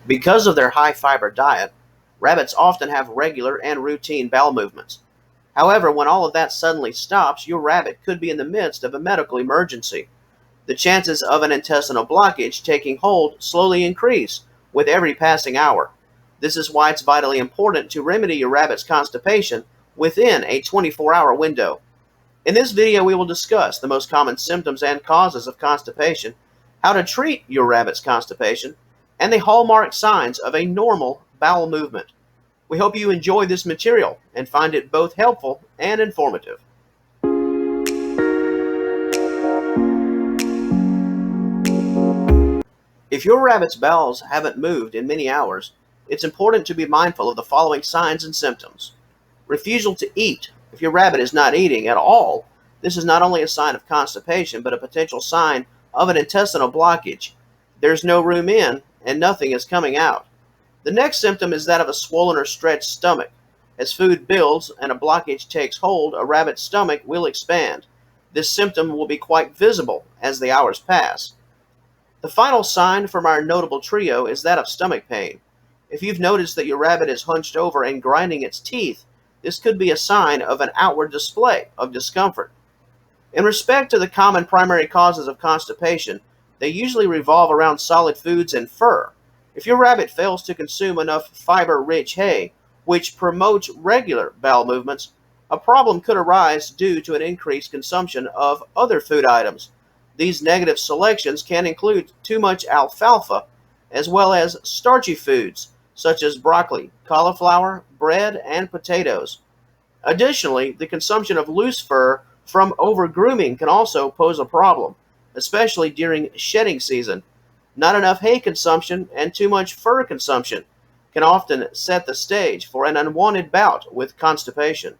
Because of their high fiber diet, rabbits often have regular and routine bowel movements. However, when all of that suddenly stops, your rabbit could be in the midst of a medical emergency. The chances of an intestinal blockage taking hold slowly increase with every passing hour. This is why it's vitally important to remedy your rabbit's constipation within a 24-hour window. In this video, we will discuss the most common symptoms and causes of constipation, how to treat your rabbit's constipation, and the hallmark signs of a normal bowel movement. We hope you enjoy this material and find it both helpful and informative. If your rabbit's bowels haven't moved in many hours, it's important to be mindful of the following signs and symptoms. Refusal to eat. If your rabbit is not eating at all, this is not only a sign of constipation, but a potential sign of an intestinal blockage. There's no room in, and nothing is coming out. The next symptom is that of a swollen or stretched stomach. As food builds and a blockage takes hold, a rabbit's stomach will expand. This symptom will be quite visible as the hours pass. The final sign from our notable trio is that of stomach pain. If you've noticed that your rabbit is hunched over and grinding its teeth, this could be a sign of an outward display of discomfort. In respect to the common primary causes of constipation, they usually revolve around solid foods and fur. If your rabbit fails to consume enough fiber-rich hay, which promotes regular bowel movements, a problem could arise due to an increased consumption of other food items. These negative selections can include too much alfalfa, as well as starchy foods, such as broccoli, cauliflower, bread, and potatoes. Additionally, the consumption of loose fur from over-grooming can also pose a problem, especially during shedding season. Not enough hay consumption and too much fur consumption can often set the stage for an unwanted bout with constipation.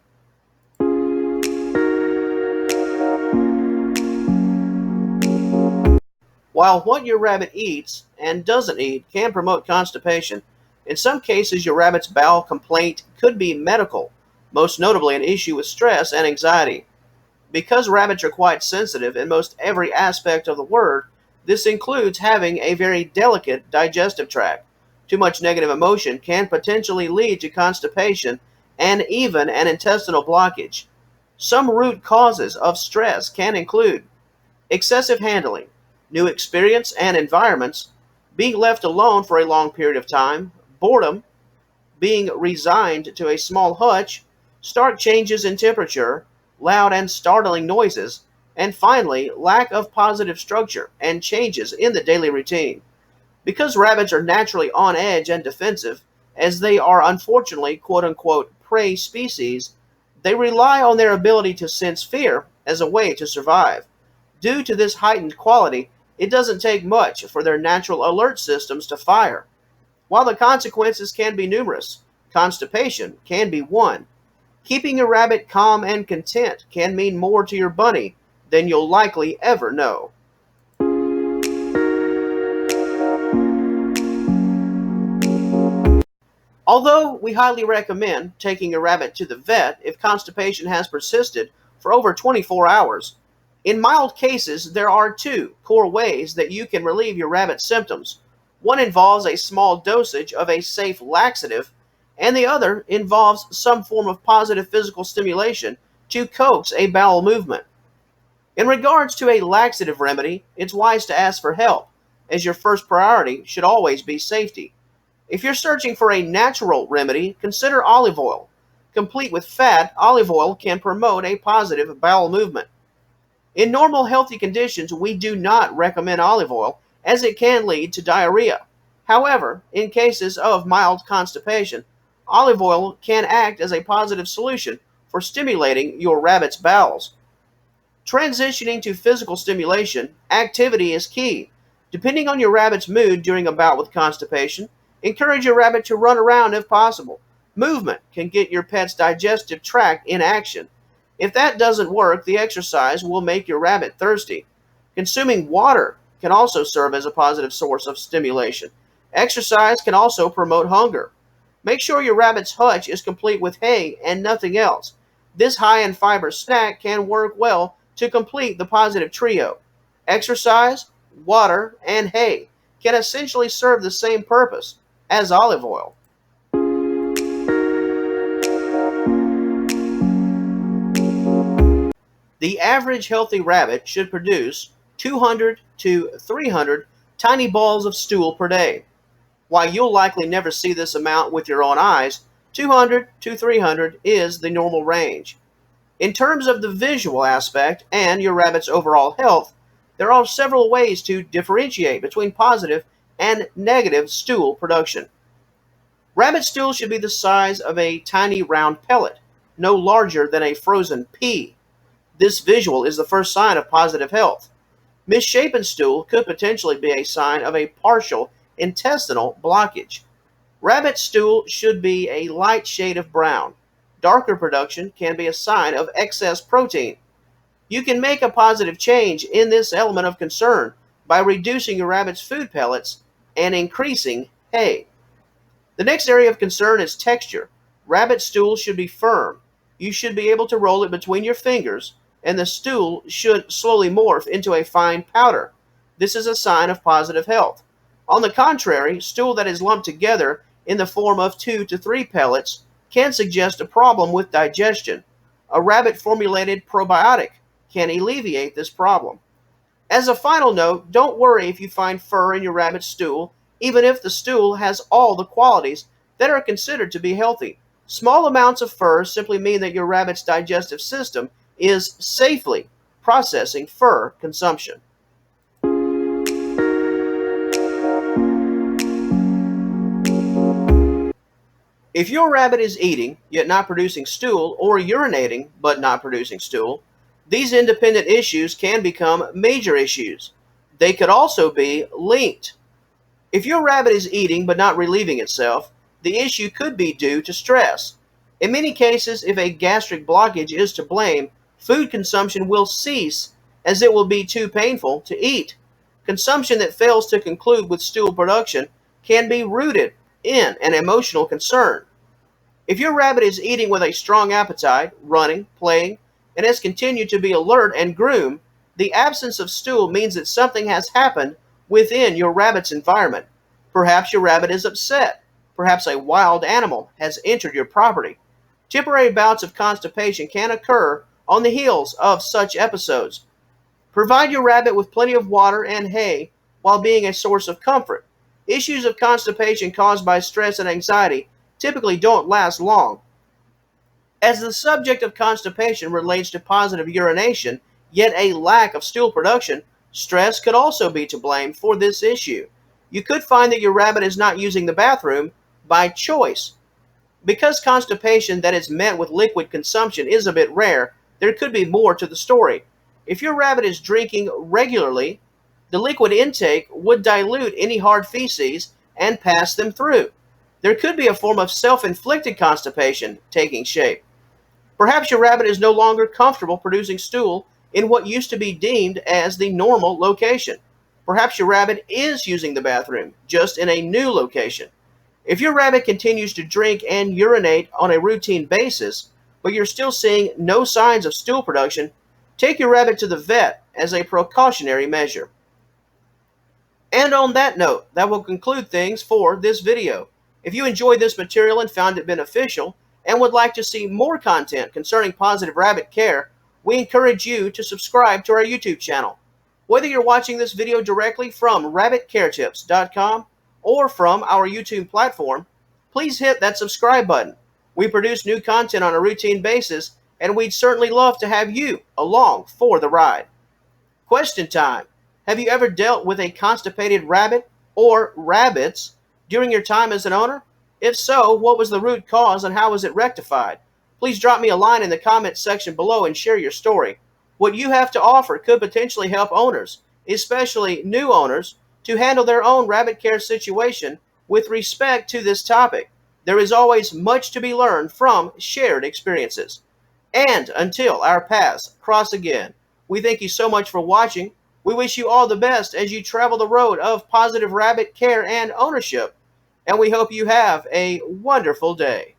While what your rabbit eats and doesn't eat can promote constipation, in some cases your rabbit's bowel complaint could be medical, most notably an issue with stress and anxiety. Because rabbits are quite sensitive in most every aspect of the word, this includes having a very delicate digestive tract. Too much negative emotion can potentially lead to constipation and even an intestinal blockage. Some root causes of stress can include excessive handling, new experience and environments, being left alone for a long period of time, boredom, being resigned to a small hutch, stark changes in temperature, loud and startling noises, and finally, lack of positive structure and changes in the daily routine. Because rabbits are naturally on edge and defensive, as they are unfortunately quote-unquote prey species, they rely on their ability to sense fear as a way to survive. Due to this heightened quality, it doesn't take much for their natural alert systems to fire. While the consequences can be numerous, constipation can be one. Keeping your rabbit calm and content can mean more to your bunny than you'll likely ever know. Although we highly recommend taking a rabbit to the vet if constipation has persisted for over 24 hours, in mild cases there are two core ways that you can relieve your rabbit's symptoms. One involves a small dosage of a safe laxative, and the other involves some form of positive physical stimulation to coax a bowel movement. In regards to a laxative remedy, it's wise to ask for help, as your first priority should always be safety. If you're searching for a natural remedy, consider olive oil. Complete with fat, olive oil can promote a positive bowel movement. In normal healthy conditions, we do not recommend olive oil, as it can lead to diarrhea. However, in cases of mild constipation, olive oil can act as a positive solution for stimulating your rabbit's bowels. Transitioning to physical stimulation, activity is key. Depending on your rabbit's mood during a bout with constipation, encourage your rabbit to run around if possible. Movement can get your pet's digestive tract in action. If that doesn't work, the exercise will make your rabbit thirsty. Consuming water can also serve as a positive source of stimulation. Exercise can also promote hunger. Make sure your rabbit's hutch is complete with hay and nothing else. This high in fiber snack can work well to complete the positive trio. Exercise, water, and hay can essentially serve the same purpose. as olive oil. The average healthy rabbit should produce 200 to 300 tiny balls of stool per day. While you'll likely never see this amount with your own eyes, 200 to 300 is the normal range. In terms of the visual aspect and your rabbit's overall health, there are several ways to differentiate between positive and negative stool production. Rabbit stool should be the size of a tiny round pellet, no larger than a frozen pea. This visual is the first sign of positive health. Misshapen stool could potentially be a sign of a partial intestinal blockage. Rabbit stool should be a light shade of brown. Darker production can be a sign of excess protein. You can make a positive change in this element of concern by reducing your rabbit's food pellets and increasing hay. The next area of concern is texture. Rabbit stool should be firm. You should be able to roll it between your fingers, and the stool should slowly morph into a fine powder. This is a sign of positive health. On the contrary, stool that is lumped together in the form of 2 to 3 pellets can suggest a problem with digestion. A rabbit-formulated probiotic can alleviate this problem. As a final note, don't worry if you find fur in your rabbit's stool, even if the stool has all the qualities that are considered to be healthy. Small amounts of fur simply mean that your rabbit's digestive system is safely processing fur consumption. If your rabbit is eating, yet not producing stool, or urinating, but not producing stool, these independent issues can become major issues. They could also be linked. If your rabbit is eating but not relieving itself, the issue could be due to stress. In many cases, if a gastric blockage is to blame, food consumption will cease as it will be too painful to eat. Consumption that fails to conclude with stool production can be rooted in an emotional concern. If your rabbit is eating with a strong appetite, running, playing, and has continued to be alert and groomed, the absence of stool means that something has happened within your rabbit's environment. Perhaps your rabbit is upset. Perhaps a wild animal has entered your property. Temporary bouts of constipation can occur on the heels of such episodes. Provide your rabbit with plenty of water and hay while being a source of comfort. Issues of constipation caused by stress and anxiety typically don't last long. As the subject of constipation relates to positive urination, yet a lack of stool production, stress could also be to blame for this issue. You could find that your rabbit is not using the bathroom by choice. Because constipation that is met with liquid consumption is a bit rare, there could be more to the story. If your rabbit is drinking regularly, the liquid intake would dilute any hard feces and pass them through. There could be a form of self-inflicted constipation taking shape. Perhaps your rabbit is no longer comfortable producing stool in what used to be deemed as the normal location. Perhaps your rabbit is using the bathroom, just in a new location. If your rabbit continues to drink and urinate on a routine basis, but you're still seeing no signs of stool production, take your rabbit to the vet as a precautionary measure. And on that note, that will conclude things for this video. If you enjoyed this material and found it beneficial, and would like to see more content concerning positive rabbit care, we encourage you to subscribe to our YouTube channel. Whether you're watching this video directly from rabbitcaretips.com or from our YouTube platform, please hit that subscribe button. We produce new content on a routine basis, and we'd certainly love to have you along for the ride. Question time. Have you ever dealt with a constipated rabbit or rabbits during your time as an owner? If so, what was the root cause and how was it rectified? Please drop me a line in the comments section below and share your story. What you have to offer could potentially help owners, especially new owners, to handle their own rabbit care situation with respect to this topic. There is always much to be learned from shared experiences. And until our paths cross again, we thank you so much for watching. We wish you all the best as you travel the road of positive rabbit care and ownership, and we hope you have a wonderful day.